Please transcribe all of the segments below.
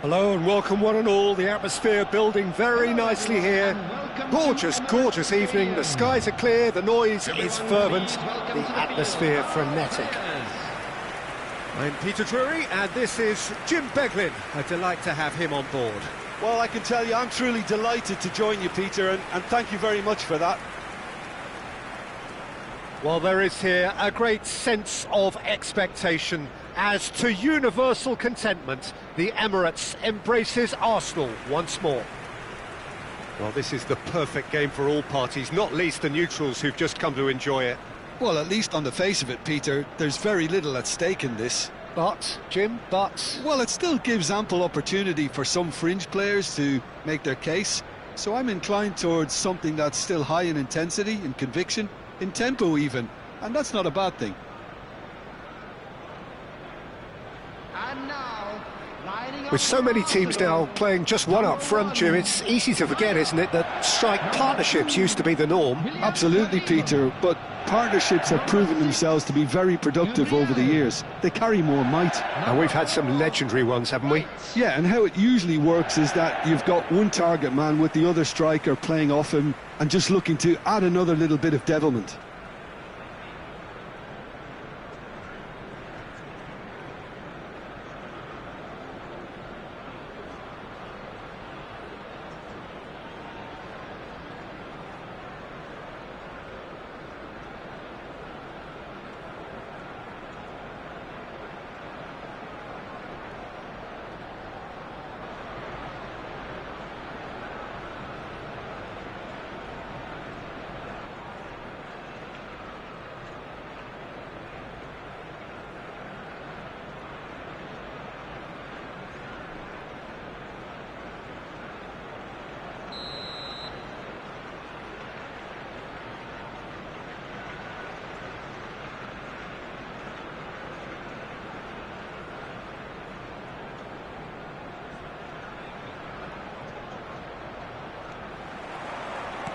Hello and welcome one and all. The atmosphere building very nicely here. Gorgeous, gorgeous evening. The skies are clear, the noise is fervent, the atmosphere frenetic. I'm Peter Drury and this is Jim Beglin. A delight to have him on board. Well, I can tell you I'm truly delighted to join you, Peter, and thank you very much for that. Well, there is here a great sense of expectation as to universal contentment. The Emirates embraces Arsenal once more. Well, this is the perfect game for all parties, not least the neutrals who've just come to enjoy it. Well, at least on the face of it, Peter, there's very little at stake in this. But, Jim, Well, it still gives ample opportunity for some fringe players to make their case. So I'm inclined towards something that's still high in intensity, in conviction, in tempo even, and that's not a bad thing. With so many teams now playing just one up front, Jim, it's easy to forget, isn't it, that strike partnerships used to be the norm. Absolutely, Peter, but partnerships have proven themselves to be very productive over the years. They carry more might. And we've had some legendary ones, haven't we? Yeah, and how it usually works is that you've got one target man with the other striker playing off him and just looking to add another little bit of devilment.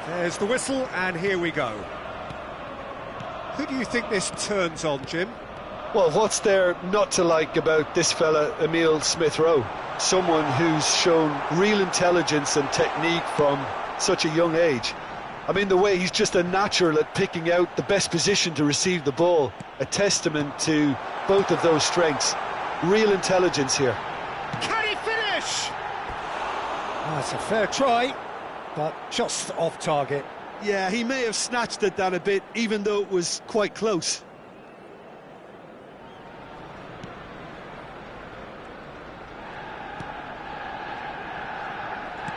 There's the whistle, and here we go. Who do you think this turns on, Jim? Well, what's there not to like about this fella, Emile Smith-Rowe? Someone who's shown real intelligence and technique from such a young age. I mean, the way he's just a natural at picking out the best position to receive the ball. A testament to both of those strengths. Real intelligence here. Can he finish? That's a fair try, but just off target. Yeah, he may have snatched at that a bit, even though it was quite close.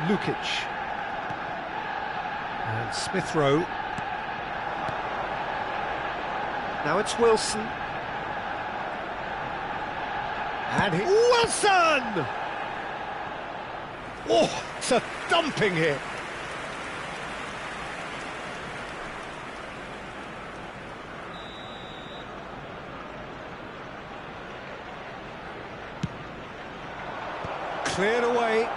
Lukic. And Smith-Rowe. Now it's Wilson. And Wilson! Oh, it's a thumping hit. Cleared away.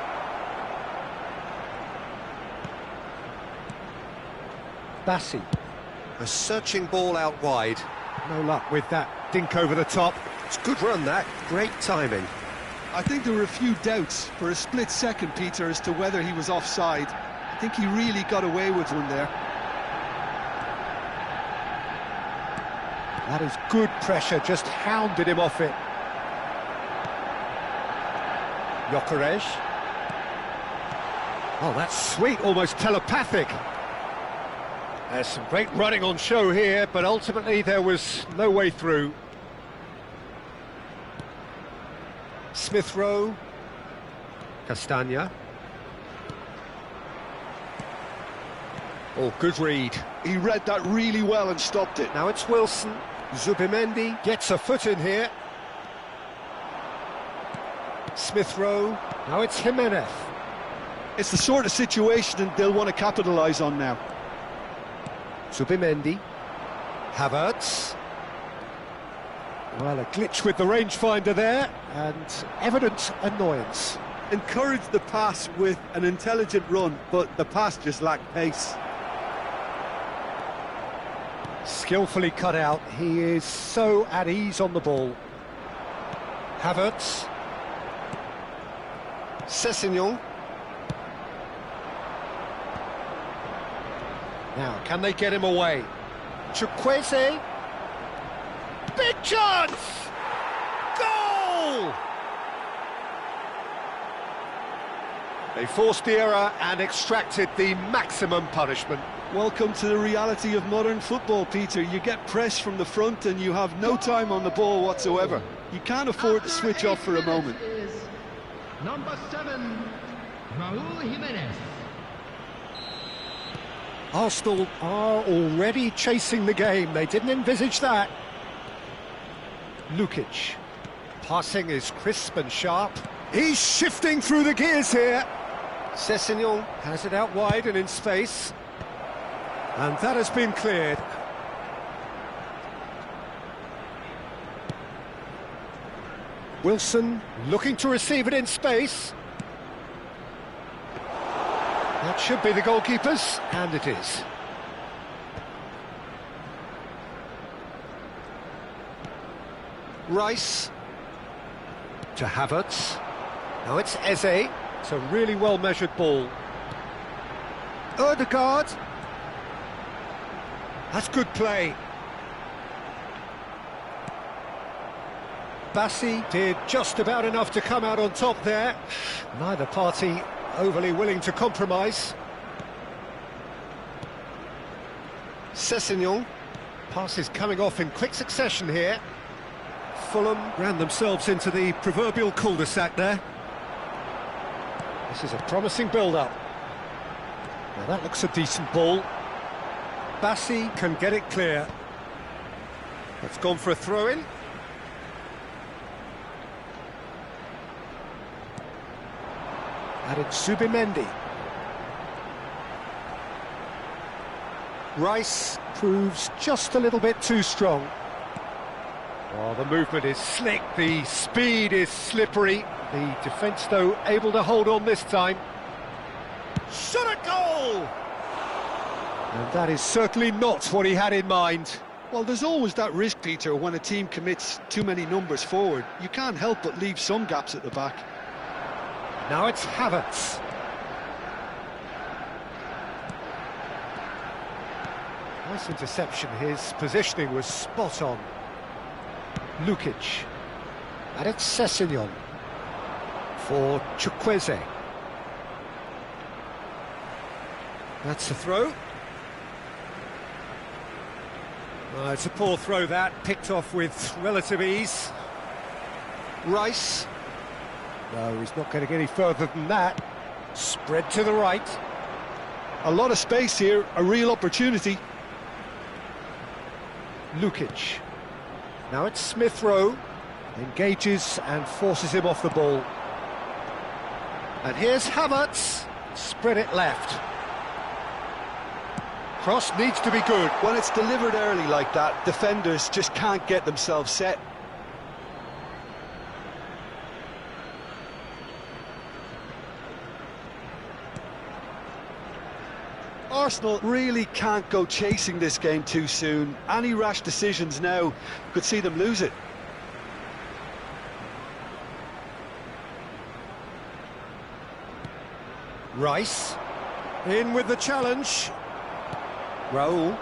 Bassi. A searching ball out wide. No luck with that dink over the top. It's a good run, that. Great timing. I think there were a few doubts for a split second, Peter, as to whether he was offside. I think he really got away with one there. That is good pressure, just hounded him off it. Gyökeres. Oh, that's sweet, almost telepathic. There's some great running on show here, but ultimately there was no way through. Smith-Rowe. Castagna. Oh, good read. He read that really well and stopped it. Now it's Wilson. Zubimendi gets a foot in here. Smith-Rowe. Now it's Jimenez. It's the sort of situation they'll want to capitalise on now. Zubimendi. Havertz. Well, a glitch with the rangefinder there, and evident annoyance. Encouraged the pass with an intelligent run, but the pass just lacked pace. Skillfully cut out. He is so at ease on the ball. Havertz. Sessegnon. Now, can they get him away? Chukwueze. Big chance! Goal! They forced the error and extracted the maximum punishment. Welcome to the reality of modern football, Peter. You get pressed from the front and you have no time on the ball whatsoever. You can't afford to switch off for a moment. Number 7, Raúl Jiménez. Arsenal are already chasing the game. They didn't envisage that. Lukic. Passing is crisp and sharp. He's shifting through the gears here. Sessegnon has it out wide and in space. And that has been cleared. Wilson looking to receive it in space. That should be the goalkeeper's, and it is. Rice to Havertz. Now it's Eze. It's a really well-measured ball. Ødegaard. That's good play. Bassi did just about enough to come out on top there. Neither party overly willing to compromise. Sessegnon. Passes coming off in quick succession here. Fulham ran themselves into the proverbial cul-de-sac there. This is a promising build-up. Now that looks a decent ball. Bassi can get it clear. It's gone for a throw-in. And it's Zubimendi. Rice proves just a little bit too strong. Oh, the movement is slick, the speed is slippery. The defence, though, able to hold on this time. Shot at goal! And that is certainly not what he had in mind. Well, there's always that risk, Peter, when a team commits too many numbers forward. You can't help but leave some gaps at the back. Now it's Havertz. Nice interception, his positioning was spot on. Lukic. And it's Sessegnon for Chukwueze. That's a throw. It's a poor throw that, picked off with relative ease. Rice. No, he's not going to get any further than that. Spread to the right. A lot of space here, a real opportunity. Lukic. Now it's Smith Rowe. Engages and forces him off the ball. And here's Havertz. Spread it left. Cross needs to be good. When it's delivered early like that, defenders just can't get themselves set. Arsenal really can't go chasing this game too soon. Any rash decisions now could see them lose it. Rice. In with the challenge. Raúl.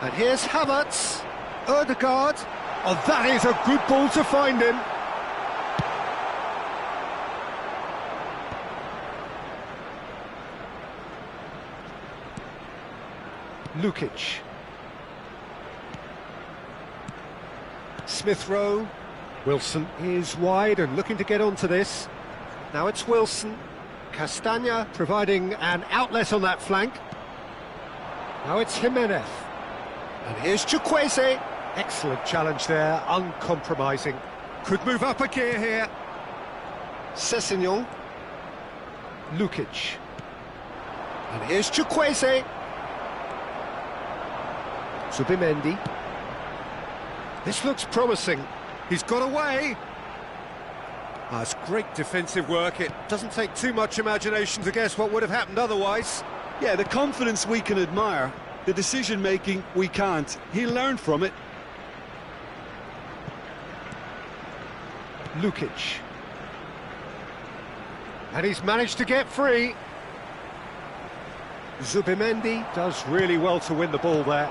And here's Havertz. Ødegaard. Oh, that is a good ball to find him. Lukic. Smith Rowe. Wilson is wide and looking to get onto this. Now it's Wilson. Castagna providing an outlet on that flank. Now it's Jimenez. And here's Chukwueze. Excellent challenge there, uncompromising. Could move up a gear here. Sessegnon. Lukic. And here's Chukwueze. Zubimendi. This looks promising. He's got away. It's great defensive work. It doesn't take too much imagination to guess what would have happened otherwise. Yeah, the confidence we can admire. The decision-making we can't. He'll learn from it. Lukic. And he's managed to get free. Zubimendi does really well to win the ball there.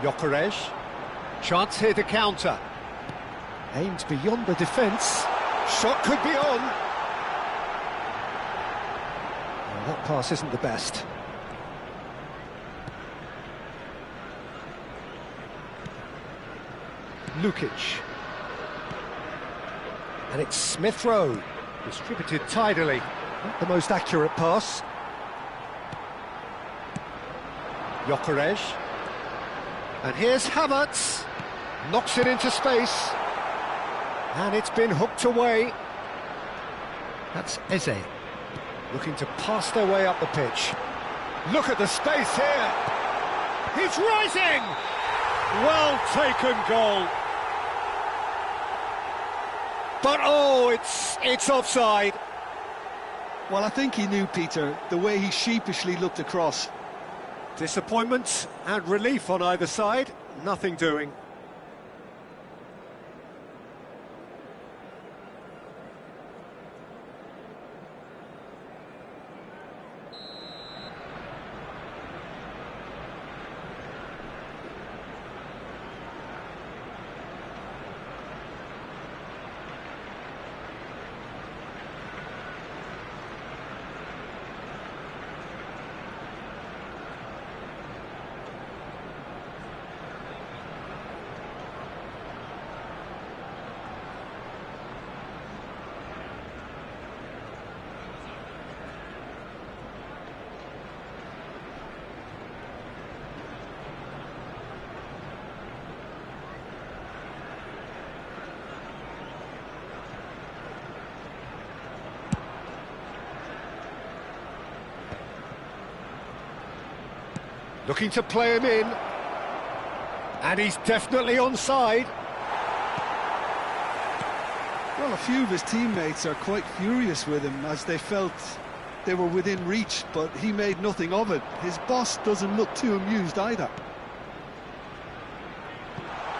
Gyökeres. Chance here to counter. Aimed beyond the defence. Shot could be on. Well, that pass isn't the best. Lukic. And it's Smith Rowe. Distributed tidily. Not the most accurate pass. Gyökeres. And here's Havertz. Knocks it into space. And it's been hooked away. That's Eze. Looking to pass their way up the pitch. Look at the space here. He's rising! Well taken goal. But oh, it's offside. Well, I think he knew, Peter, the way he sheepishly looked across. Disappointment and relief on either side. Nothing doing. Looking to play him in. And he's definitely onside. Well, a few of his teammates are quite furious with him as they felt they were within reach, but he made nothing of it. His boss doesn't look too amused either.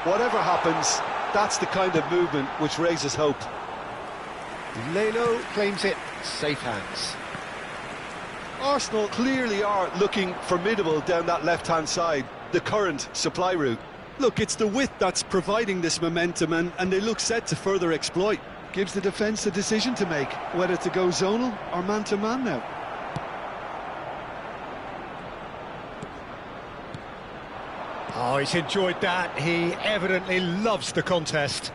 Whatever happens, that's the kind of movement which raises hope. Leno claims it. Safe hands. Arsenal clearly are looking formidable down that left-hand side, the current supply route. Look, it's the width that's providing this momentum, and they look set to further exploit. Gives the defence a decision to make, whether to go zonal or man-to-man now. Oh, he's enjoyed that. He evidently loves the contest.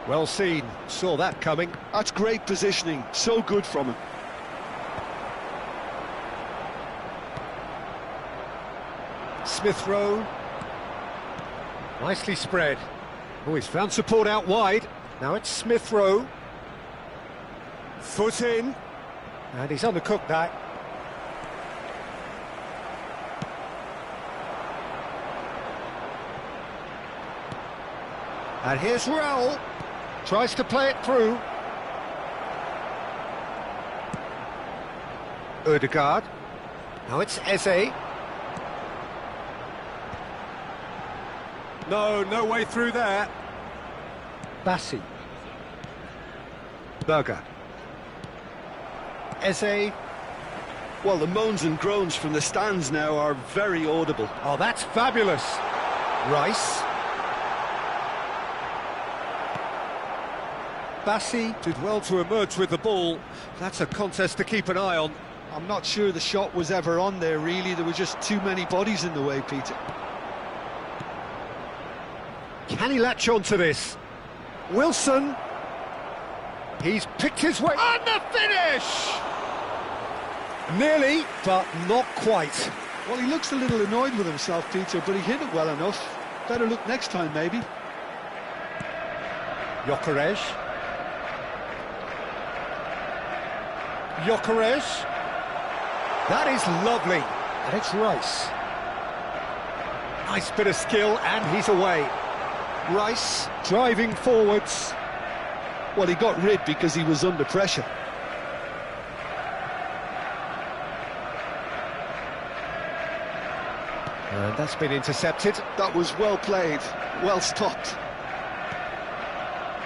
Well seen. Saw that coming. That's great positioning. So good from him. Smith Rowe. Nicely spread. Oh, he's found support out wide. Now it's Smith Rowe. Foot in. And he's undercooked that. And here's Raul. Tries to play it through. Ødegaard. Now it's Eze. No way through there. Bassi. Berger. Eze. Well, the moans and groans from the stands now are very audible. Oh, that's fabulous. Rice. Bassi did well to emerge with the ball. That's a contest to keep an eye on. I'm not sure the shot was ever on there, really. There were just too many bodies in the way, Peter. Can he latch on to this? Wilson. He's picked his way. And the finish! Nearly, but not quite. Well, he looks a little annoyed with himself, Peter, but he hit it well enough. Better look next time, maybe. Gyökeres. Gyökeres. That is lovely. And it's Rice. Nice bit of skill, and he's away. Rice driving forwards. Well, he got rid because he was under pressure. And that's been intercepted. That was well played, well stopped.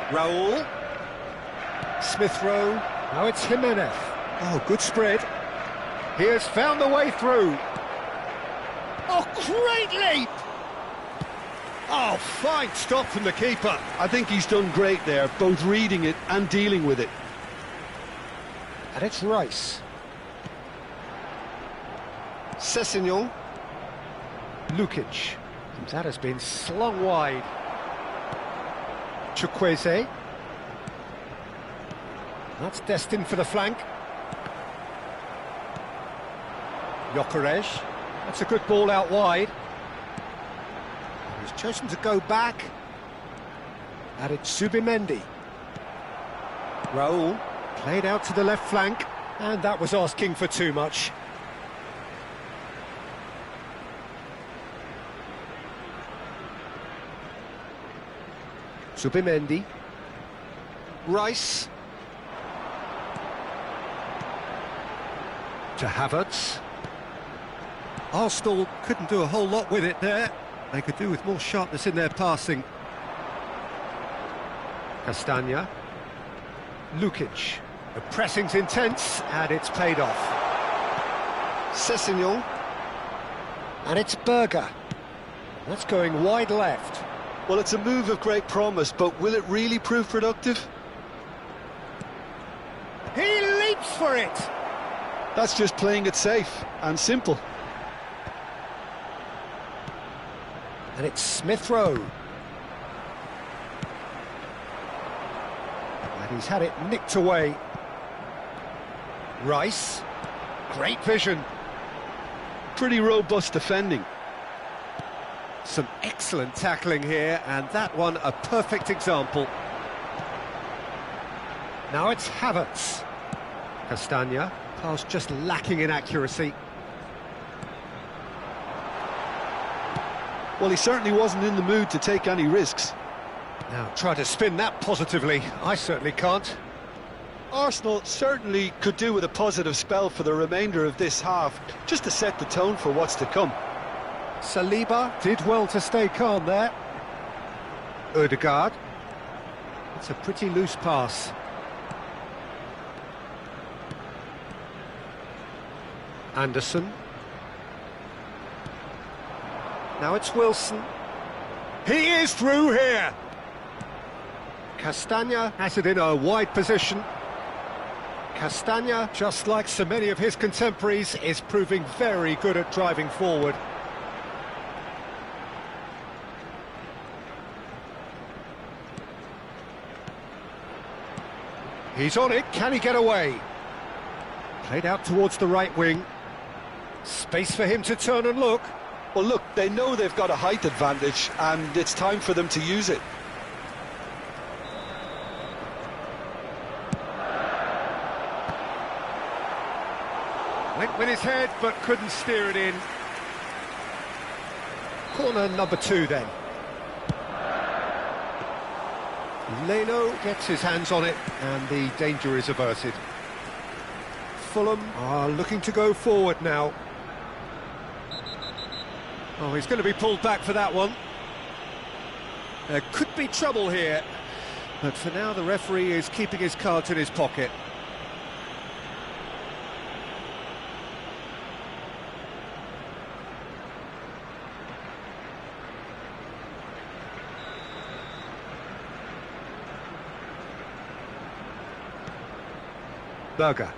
Raul. Smith Rowe. Now it's Jimenez. Oh, good spread. He has found the way through. Oh, great leap! Oh, fine stop from the keeper. I think he's done great there, both reading it and dealing with it. And it's Rice. Sessegnon. Lukic. And that has been slung wide. Chukwueze. That's destined for the flank. Gyökeres. That's a good ball out wide. He's chosen to go back. And it's Zubimendi. Raul played out to the left flank, and that was asking for too much. Zubimendi. Rice. To Havertz. Arsenal couldn't do a whole lot with it there. They could do with more sharpness in their passing. Castagna. Lukic. The pressing's intense, and it's paid off. Sessegnon. And it's Berger. That's going wide left. Well, it's a move of great promise, but will it really prove productive? He leaps for it! That's just playing it safe and simple. And it's Smith Rowe. And he's had it nicked away. Rice. Great vision. Pretty robust defending. Some excellent tackling here, and that one a perfect example. Now it's Havertz. Castagna. Pass just lacking in accuracy. Well, he certainly wasn't in the mood to take any risks. Now try to spin that positively. I certainly can't. Arsenal certainly could do with a positive spell for the remainder of this half, just to set the tone for what's to come. Saliba did well to stay calm there. Ødegaard. It's a pretty loose pass. Anderson. Now it's Wilson. He is through here! Castagna has it in a wide position. Castagna, just like so many of his contemporaries, is proving very good at driving forward. He's on it, can he get away? Played out towards the right wing. Space for him to turn and look. Well, look, they know they've got a height advantage, and it's time for them to use it. Went with his head, but couldn't steer it in. Corner number 2, then. Leno gets his hands on it, and the danger is averted. Fulham are looking to go forward now. Oh, he's going to be pulled back for that one. There could be trouble here, but for now the referee is keeping his cards in his pocket. Berger.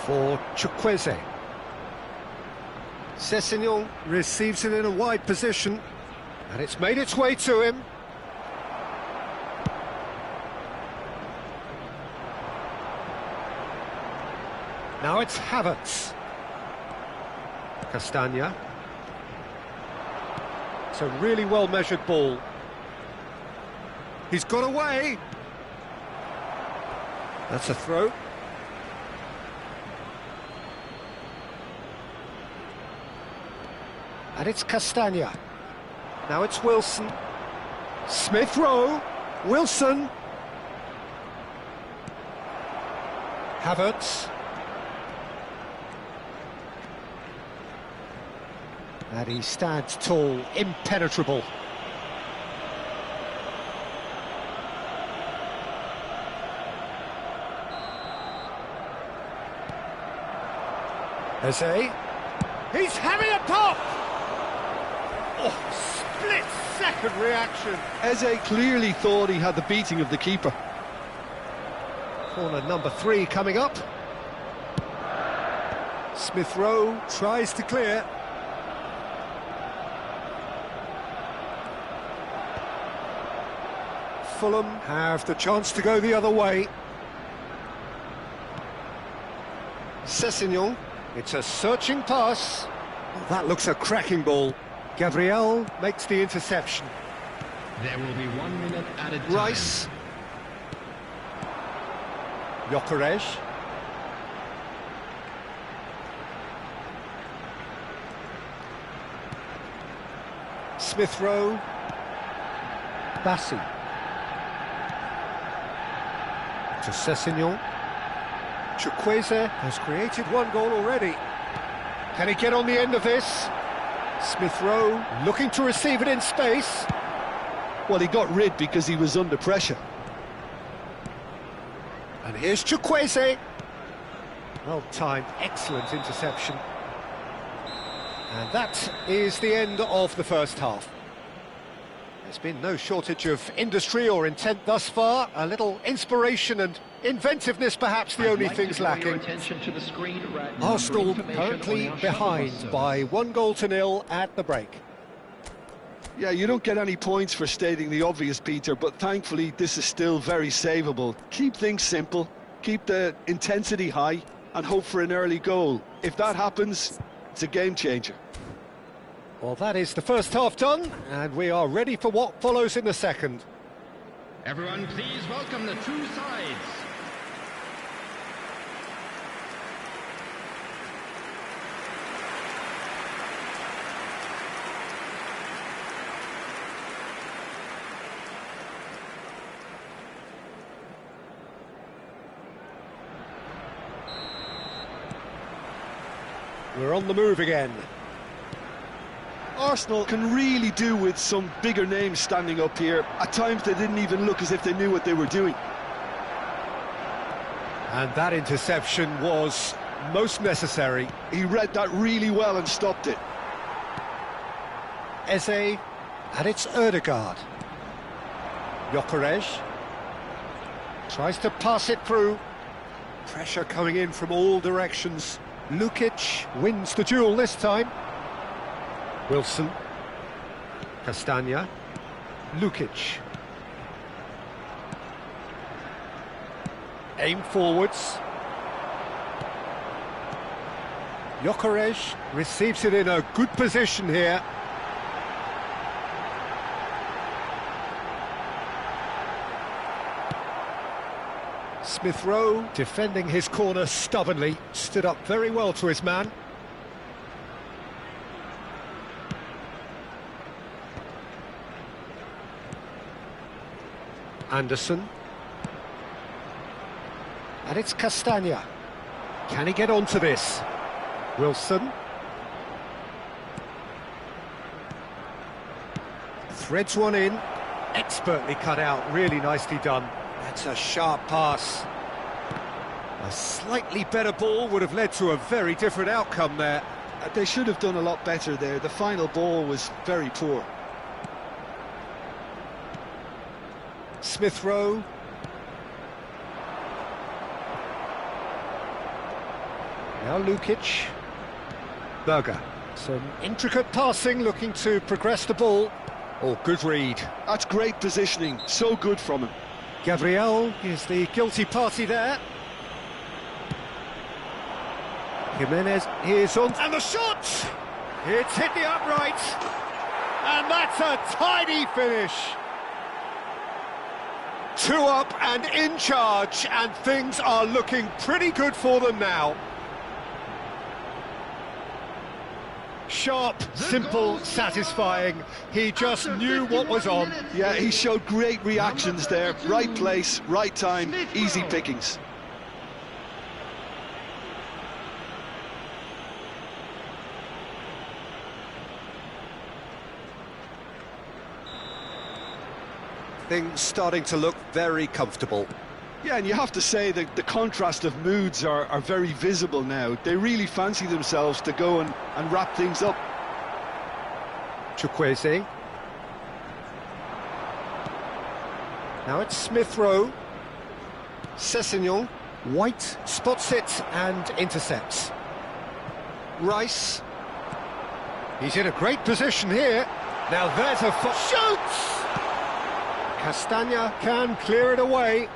For Chukwueze. Sessegnon receives it in a wide position, and it's made its way to him. Now it's Havertz. Castagna. It's a really well-measured ball. He's got away. That's a throw. And it's Castagna. Now it's Wilson. Smith Rowe. Wilson. Havertz. And he stands tall, impenetrable. Eze. He's having a pop! Oh, split-second reaction. Eze clearly thought he had the beating of the keeper. Corner number 3 coming up. Smith Rowe tries to clear. Fulham have the chance to go the other way. Sessegnon, it's a searching pass. Oh, that looks a cracking ball. Gabriel makes the interception. There will be 1 minute added time. Rice. Gyökeres. Smith Rowe. Bassi. To Sessegnon. Chukwueze has created 1 goal already. Can he get on the end of this? Smith Rowe looking to receive it in space. Well, he got rid because he was under pressure. And here's Chukwueze. Well-timed, excellent interception. And that is the end of the first half. There's been no shortage of industry or intent thus far. A little inspiration and inventiveness, perhaps the only things lacking. Arsenal currently behind by 1-0 at the break. Yeah, you don't get any points for stating the obvious, Peter, but thankfully this is still very savable. Keep things simple, keep the intensity high, and hope for an early goal. If that happens, it's a game changer. Well, that is the first half done, and we are ready for what follows in the second. Everyone, please welcome the two sides. We're on the move again. Arsenal can really do with some bigger names standing up here. At times they didn't even look as if they knew what they were doing. And that interception was most necessary. He read that really well and stopped it. Eze, and it's Ødegaard. Gyökeres tries to pass it through. Pressure coming in from all directions. Lukic wins the duel this time. Wilson. Castagna. Lukic. Aim forwards. Gyökeres receives it in a good position here. Smith Rowe defending his corner stubbornly, stood up very well to his man. Anderson. And it's Castagna. Can he get onto this? Wilson. Threads one in. Expertly cut out, really nicely done. That's a sharp pass. A slightly better ball would have led to a very different outcome there. They should have done a lot better there. The final ball was very poor. Smith Rowe. Now Lukic. Berger. Some intricate passing, looking to progress the ball. Oh, good read. That's great positioning, so good from him. Gabriel is the guilty party there. Jimenez is on, and the shot! It's hit the upright, and that's a tidy finish. 2 up and in charge, and things are looking pretty good for them now. Sharp, simple, satisfying. He just knew what was on. Yeah, he showed great reactions there. Right place, right time, easy pickings. Things starting to look very comfortable. Yeah, and you have to say that the contrast of moods are very visible now. They really fancy themselves to go and wrap things up. Chukwueze. Now it's Smith Rowe. Sessegnon. White spots it and intercepts. Rice. He's in a great position here. Now there's a shoots! Castagna can clear it away.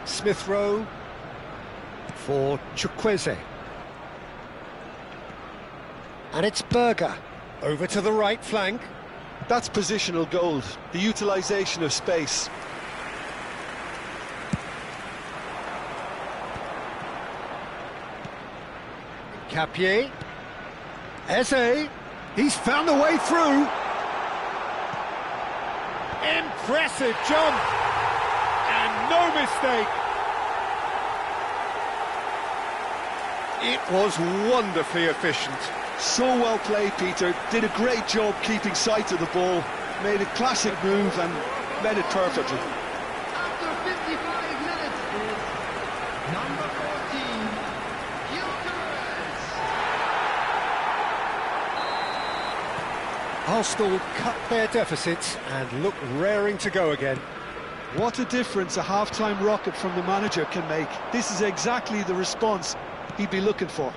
Smith Rowe for Chukwueze. And it's Berger over to the right flank. That's positional gold, the utilisation of space. Capier. Eze. He's found a way through. Impressive jump. And no mistake. It was wonderfully efficient. So well played, Peter. Did a great job keeping sight of the ball. Made a classic move and met it perfectly. After 55 minutes is number 14, Arsenal cut their deficit and look raring to go again. What a difference a half-time rocket from the manager can make. This is exactly the response he'd be looking for.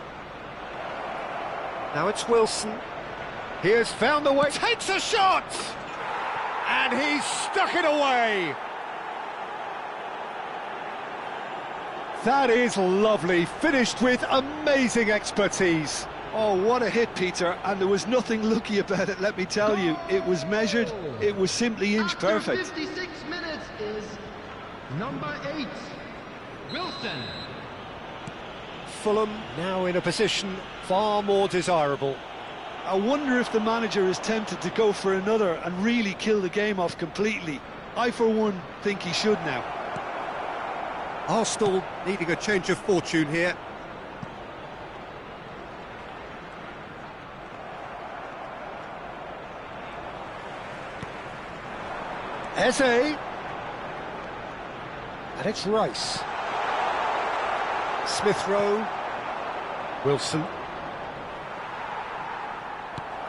Now it's Wilson. He has found the way. Takes a shot! And he's stuck it away. That is lovely. Finished with amazing expertise. Oh, what a hit, Peter, and there was nothing lucky about it, let me tell you. It was measured, it was simply inch perfect. After 56 minutes is number 8, Wilson. Fulham now in a position far more desirable. I wonder if the manager is tempted to go for another and really kill the game off completely. I, for one, think he should now. Arsenal needing a change of fortune here. Eze. And it's Rice. Smith Rowe. Wilson.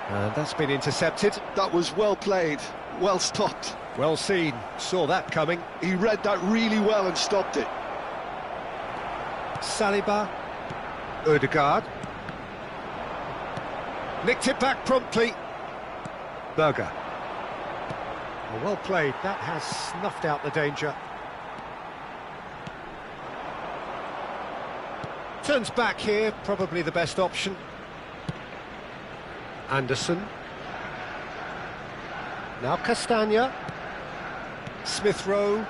And that's been intercepted. That was well played, well stopped. Well seen, saw that coming. He read that really well and stopped it. Saliba. Odegaard. Nicked it back promptly. Berger. Well played, that has snuffed out the danger. Turns back here, probably the best option. Anderson. Now Castagna. Smith Rowe.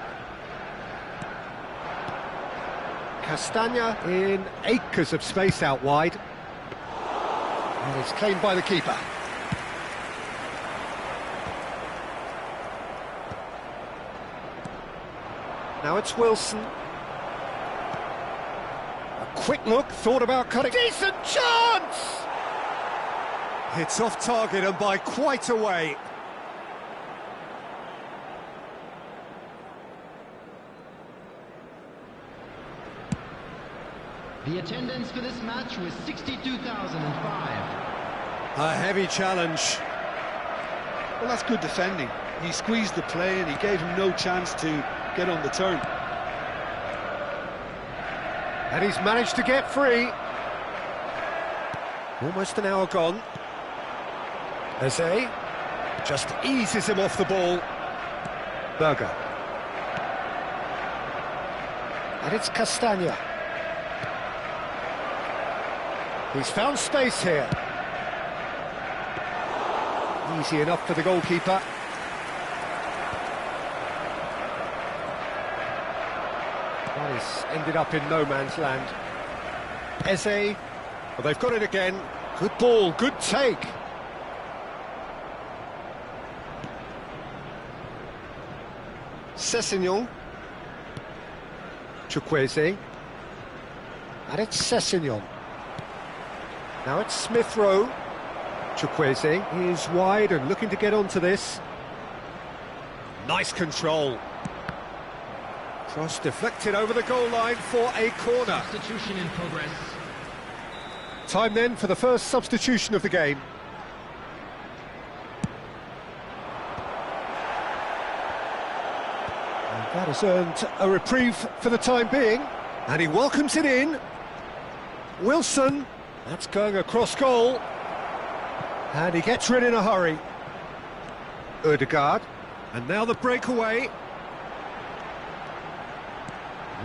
Castagna in acres of space out wide. And it's claimed by the keeper. Now it's Wilson. A quick look, thought about cutting. Decent chance! It's off target and by quite a way. The attendance for this match was 62,005. A heavy challenge. Well, that's good defending. He squeezed the play and he gave him no chance to get on the turn. And he's managed to get free. Almost an hour gone. Eze just eases him off the ball. Berger. And it's Castagna. He's found space here. Easy enough for the goalkeeper. That has ended up in no man's land. Eze. Well, they've got it again. Good ball, good take. Sessegnon. Chukwueze. And it's Sessegnon. Now it's Smith Rowe. Chukwueze is wide and looking to get onto this. Nice control. Cross deflected over the goal line for a corner. Substitution in progress. Time then for the first substitution of the game. And that has earned a reprieve for the time being. And he welcomes it in. Wilson, that's going across goal. And he gets rid in a hurry. Ødegaard, and now the breakaway.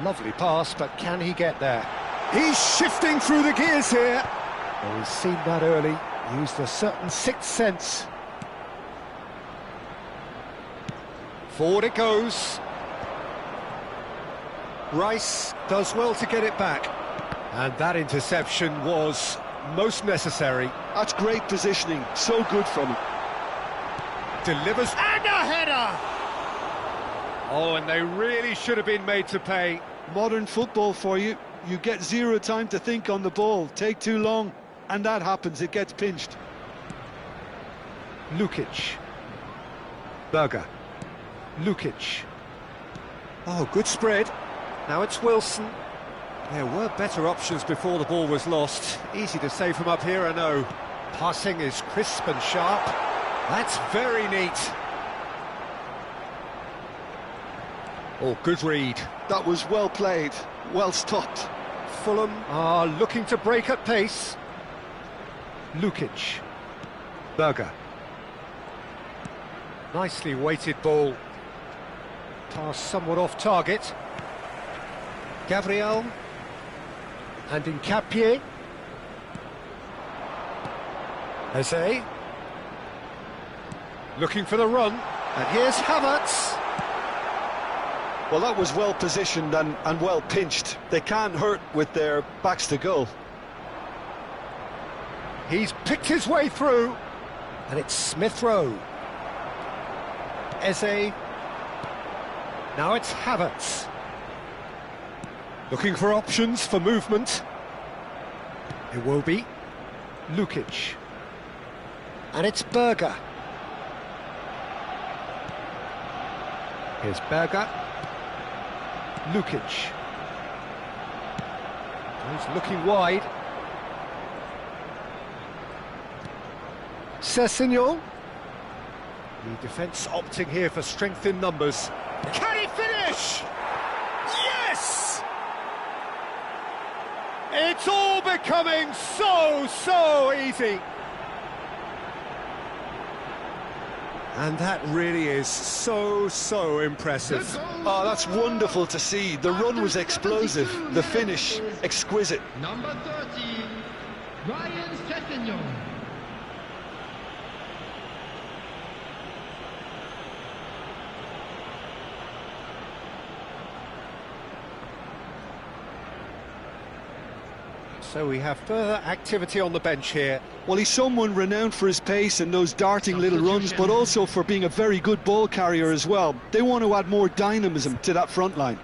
Lovely pass, but can he get there? He's shifting through the gears here. Well, he's seen that early, used a certain sixth sense. Forward it goes. Rice does well to get it back. And that interception was most necessary. That's great positioning, so good from him. Delivers, and a header! Oh, and they really should have been made to pay. Modern football for you. You get zero time to think on the ball. Take too long, and that happens. It gets pinched. Lukic. Berger. Lukic. Oh, good spread. Now it's Wilson. There were better options before the ball was lost. Easy to say from up here, I know. Passing is crisp and sharp. That's very neat. Oh, good read. That was well played, well stopped. Fulham are looking to break at pace. Lukic. Berger. Nicely weighted ball. Pass somewhat off target. Gabriel. And Nkapie. Eze. Looking for the run. And here's Havertz. Well, that was well positioned and well pinched. They can't hurt with their backs to goal. He's picked his way through. And it's Smith Rowe. Eze. Now it's Havertz. Looking for options for movement. It will be Lukic. And it's Berger. Here's Berger. Lukic. He's looking wide. Sessegnon. The defence opting here for strength in numbers. Can he finish? Yes! It's all becoming so easy. And that really is so impressive. Oh, that's wonderful to see. The run was explosive, the finish exquisite. Number 30, Ryan Sessegnon. So we have further activity on the bench here. Well, he's someone renowned for his pace and those darting little runs, but also for being a very good ball carrier as well. They want to add more dynamism to that front line.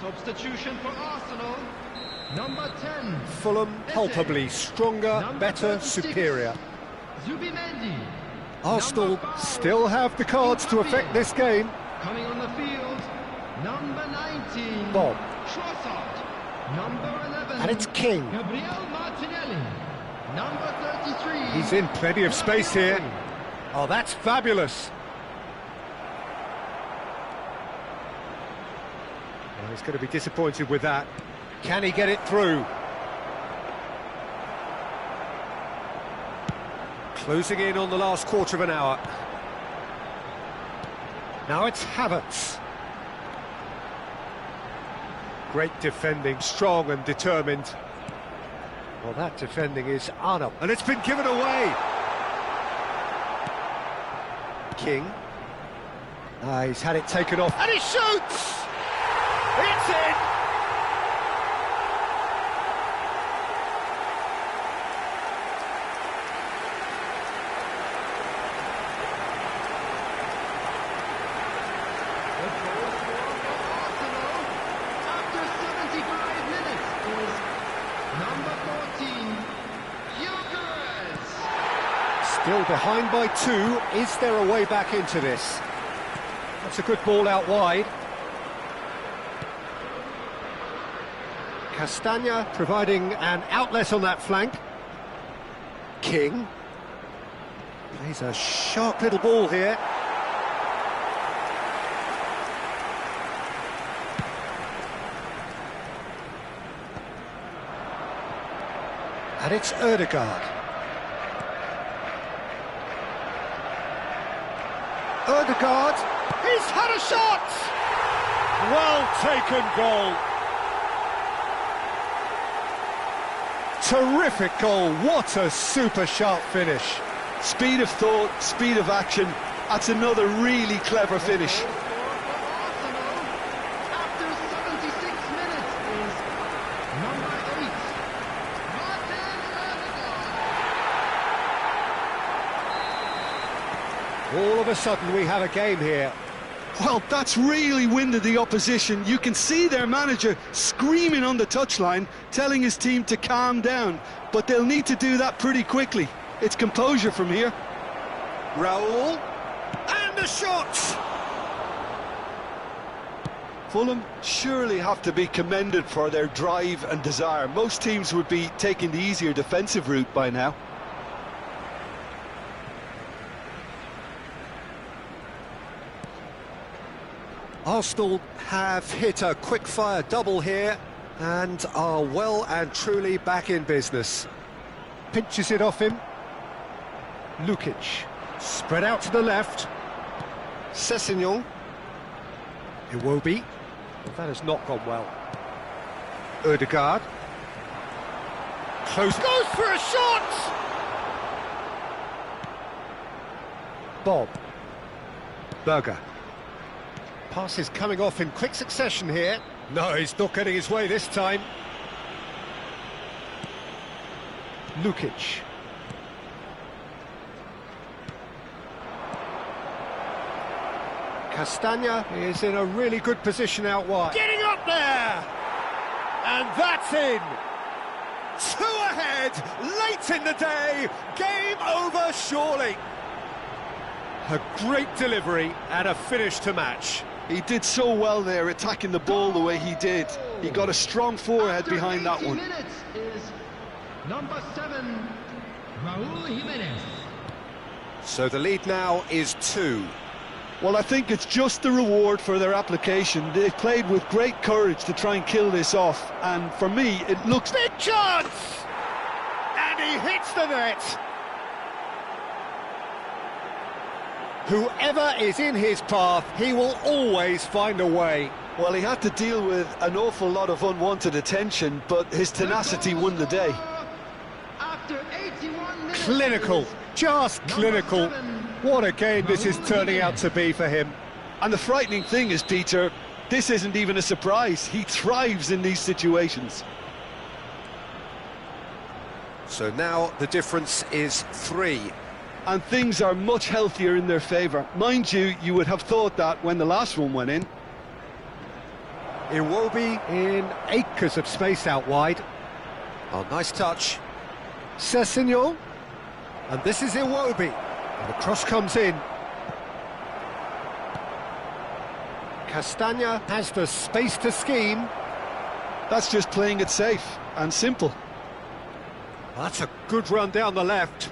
Substitution for Arsenal, number 10. Fulham palpably stronger, Number better, 36, superior. Zubimendi. Arsenal Number 5, still have the cards to affect this game. Coming on the field, number 19. Bob. Trossard. Number 11. And it's King. Gabriel Martinelli. Number 33. He's in plenty of space here. Oh, that's fabulous. He's going to be disappointed with that. Can he get it through? Closing in on the last quarter of an hour. Now it's Havertz. Great defending, strong and determined. Well, that defending is Arnold. And it's been given away. King. He's had it taken off. And he shoots! It's in! Still behind by 2. Is there a way back into this? That's a good ball out wide. Castagna providing an outlet on that flank. King. Plays a sharp little ball here. And it's Ødegaard. Ødegaard, he's had a shot! Well taken goal. Terrific goal, what a super sharp finish. Speed of thought, speed of action, that's another really clever finish. After 76 minutes is number 8. All of a sudden we have a game here. Well, that's really winded the opposition. You can see their manager screaming on the touchline, telling his team to calm down. But they'll need to do that pretty quickly. It's composure from here. Raul, and the shot! Fulham surely have to be commended for their drive and desire. Most teams would be taking the easier defensive route by now. Arsenal have hit a quick-fire double here and are well and truly back in business. Pinches it off him. Lukic. Spread out to the left. Sessegnon. Iwobi. Well, that has not gone well. Ødegaard. Close. Goes for a shot! Bob. Berger. Pass is coming off in quick succession here. No, he's not getting his way this time. Lukic. Castagna is in a really good position out wide. Getting up there! And that's in! 2 ahead, late in the day, game over surely. A great delivery and a finish to match. He did so well there, attacking the ball the way he did. He got a strong forehead behind that one. Minutes is number 7, Raul Jimenez. So the lead now is 2. Well, I think it's just the reward for their application. They played with great courage to try and kill this off, and for me, it looks... Big chance! And he hits the net! Whoever is in his path, he will always find a way. Well, he had to deal with an awful lot of unwanted attention, but his tenacity won the day. After 81 minutes, Clinical, just clinical. What a game this is turning out to be for him. And the frightening thing is, Peter, this isn't even a surprise. He thrives in these situations. So now the difference is 3. And things are much healthier in their favour. Mind you, you would have thought that when the last one went in. Iwobi in acres of space out wide. Oh, nice touch. Sessegnon. And this is Iwobi. And the cross comes in. Castagna has the space to scheme. That's just playing it safe and simple. That's a good run down the left.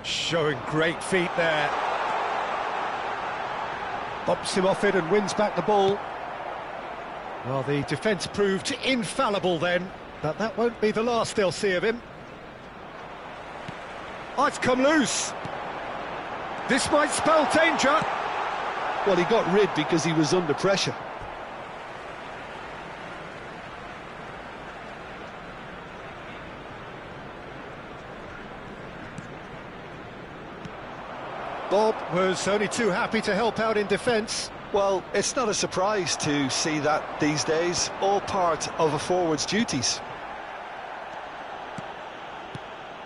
Showing great feet there. Bumps him off it and wins back the ball. Well, the defence proved infallible then, but that won't be the last they'll see of him. Oh, it's come loose. This might spell danger. Well, he got rid because he was under pressure. Bob was only too happy to help out in defence. Well, it's not a surprise to see that these days, all part of a forward's duties.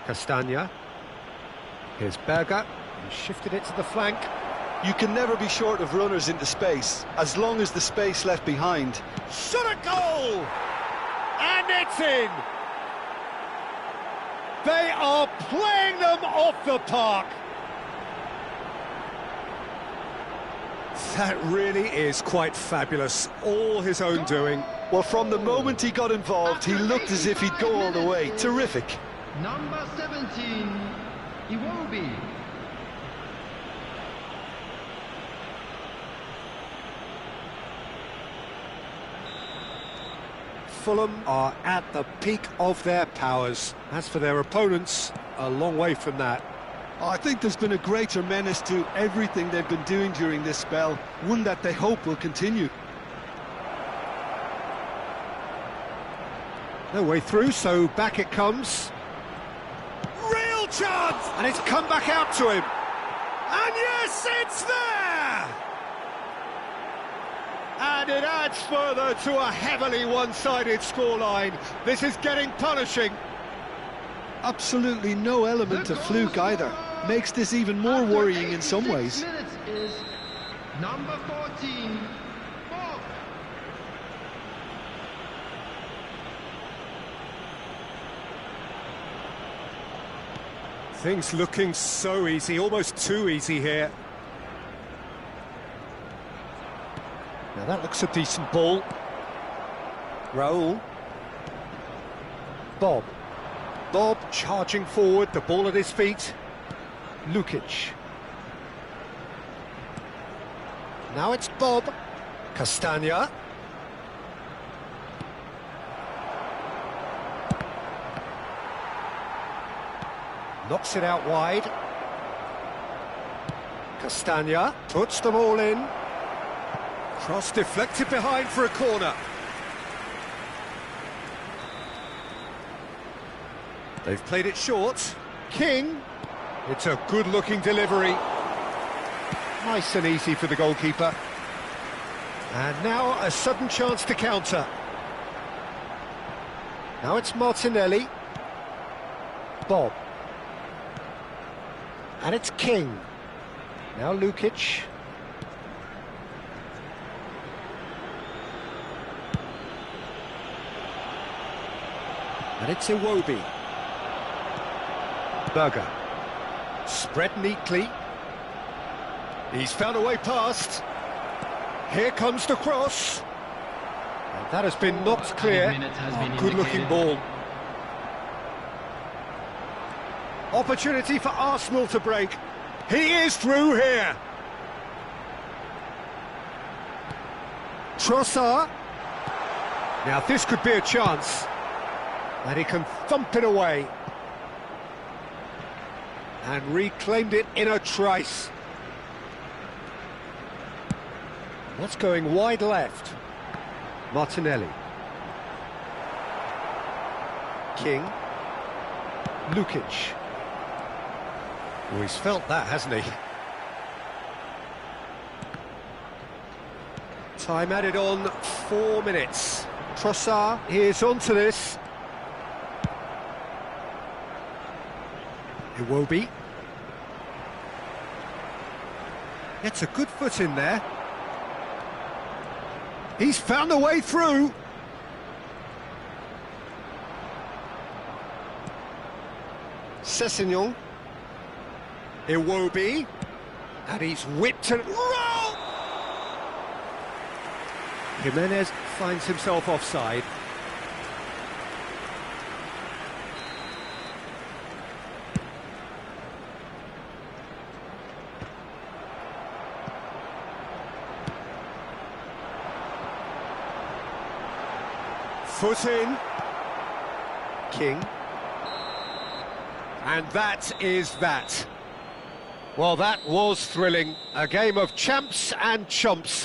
Castagna. Here's Berger. He shifted it to the flank. You can never be short of runners into space, as long as the space left behind. Shot a goal! And it's in! They are playing them off the park! That really is quite fabulous, all his own doing. Well, from the moment he got involved, he looked as if he'd go all the way. Terrific. Number 17, Iwobi. Fulham are at the peak of their powers. As for their opponents, a long way from that. I think there's been a greater menace to everything they've been doing during this spell, one that they hope will continue. No way through, so back it comes. Real chance! And it's come back out to him. And yes, it's there! And it adds further to a heavily one-sided scoreline. This is getting punishing. Absolutely no element of fluke either. Makes this even more worrying in some ways. Minutes is number 14, Bob. Things looking so easy, almost too easy here. Now that looks a decent ball. Raul. Bob. Bob charging forward, the ball at his feet. Lukic. Now it's Bob. Castagna. Knocks it out wide. Castagna puts them all in. Cross deflected behind for a corner. They've played it short. King. It's a good-looking delivery. Nice and easy for the goalkeeper. And now a sudden chance to counter. Now it's Martinelli. Bob. And it's King. Now Lukic. And it's Iwobi. Berger. Spread neatly. He's found a way past. Here comes the cross. And that has been knocked clear. Good-looking ball. Opportunity for Arsenal to break. He is through here. Trossard. Now this could be a chance. And he can thump it away. And reclaimed it in a trice. That's going wide left. Martinelli. King. Lukic. Oh, he's felt that, hasn't he? Time added on, 4 minutes. Trossard is onto this. Iwobi. Gets a good foot in there. He's found a way through. Sessegnon. Iwobi. And he's whipped and roll! Jimenez finds himself offside. Foot in. King. And that is that. Well, that was thrilling. A game of champs and chumps.